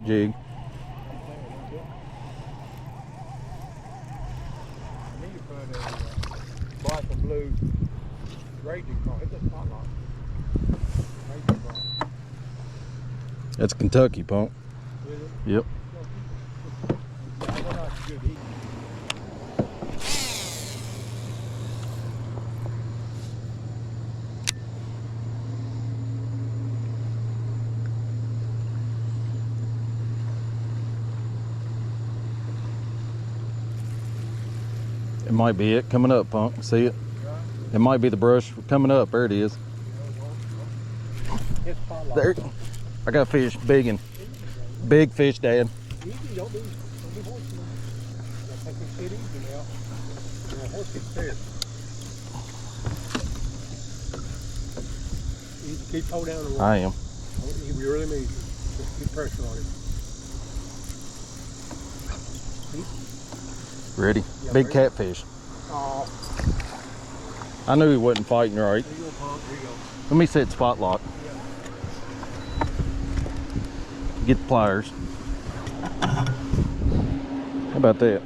jig. I need to find a black and blue raging car. It's a spotlight. Raging car. That's Kentucky, punk. Is it? Yep. Yeah, they're not good eating. It might be it coming up, punk. See it? It might be the brush coming up. There it is. It's spotlight. There. I got fish, big fish, Dad. Easy, don't be horsey. Take this shit easy now. You're a horse gets fed. Easy, keep hold down the water. I am. You really need to. Just keep pressure on it. Ready? Yeah, Big ready. catfish. Oh, I knew he wasn't fighting right. there you go, punk. There you go. Let me set spot lock. Get the pliers. How about that?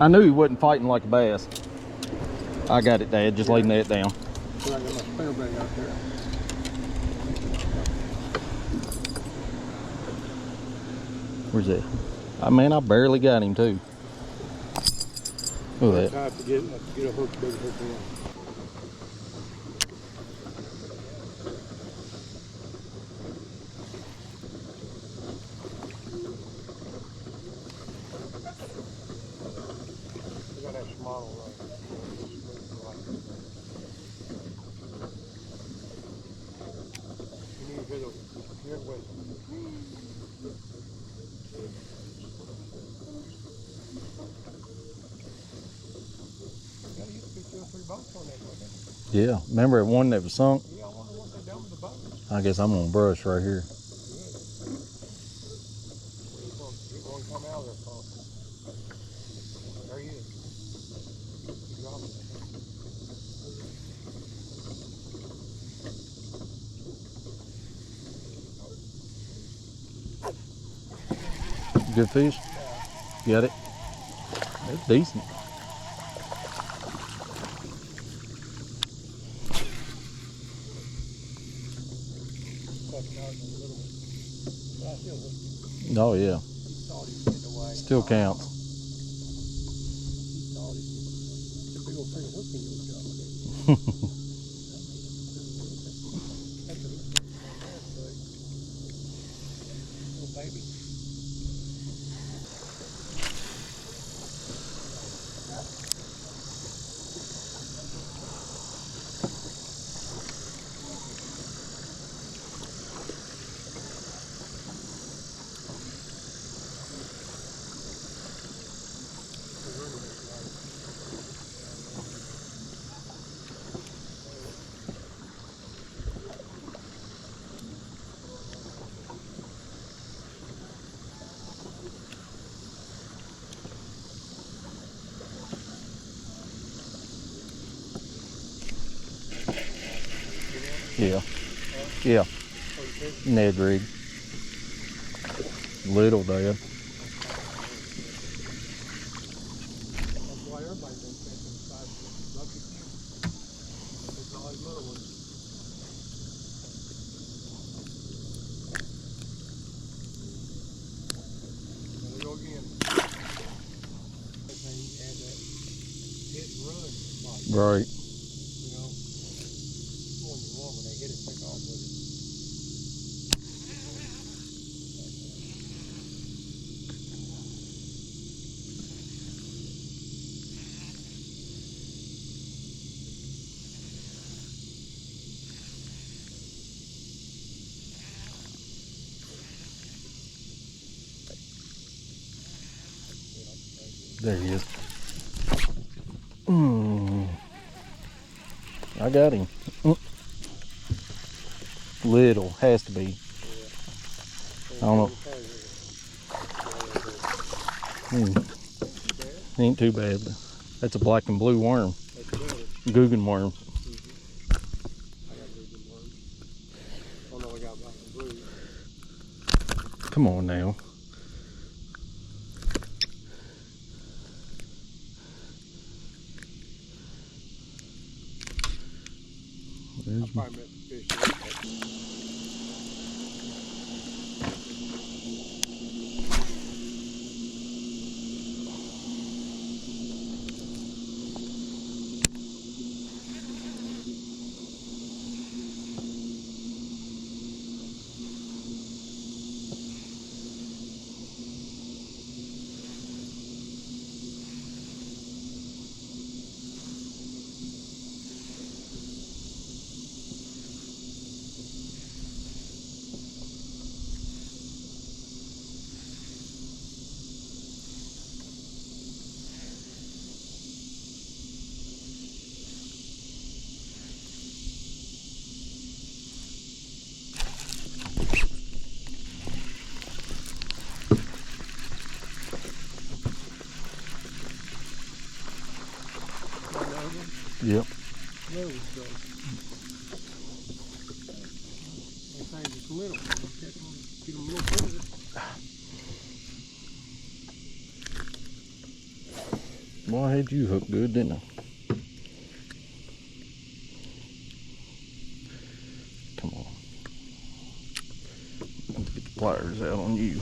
I knew he wasn't fighting like a bass. I got it, Dad. Just laying that down. So I got my spinner bait out there. Where's that? I mean, I barely got him too. Look at that. I have to get a hook, big hook in. I got that small right. You need to hear the whistle. Yeah, you used to be 2 or 3 boats on that, wasn't it? Yeah, remember one that was sunk? Yeah, I wonder what they done with the boat. I guess I'm gonna brush right here. He's going to come out of there, Paul. There he is. He's dropping it. Good fish? Got it? It's decent. Oh yeah, still counts. Big old thing hook in your jaw. Little baby. Yeah, yeah. Ned rig. Little, Dad. That's why everybody thinks that's inside the bucket. It's all these little ones. There we go again. That thing had that hit and run spot. Right. You know, more than one when they hit it, take off with it. There he is. I got him. Little, has to be. I don't know. Ain't too bad. That's a black and blue worm. Guggen worm. I got Guggen worms. Oh no, I got black and blue. Come on now. I probably meant to fish it. Yep. There we go. That thing just little. Get them a little bigger. Well, I had you hooked good, didn't I? Come on. Let's get the pliers out on you.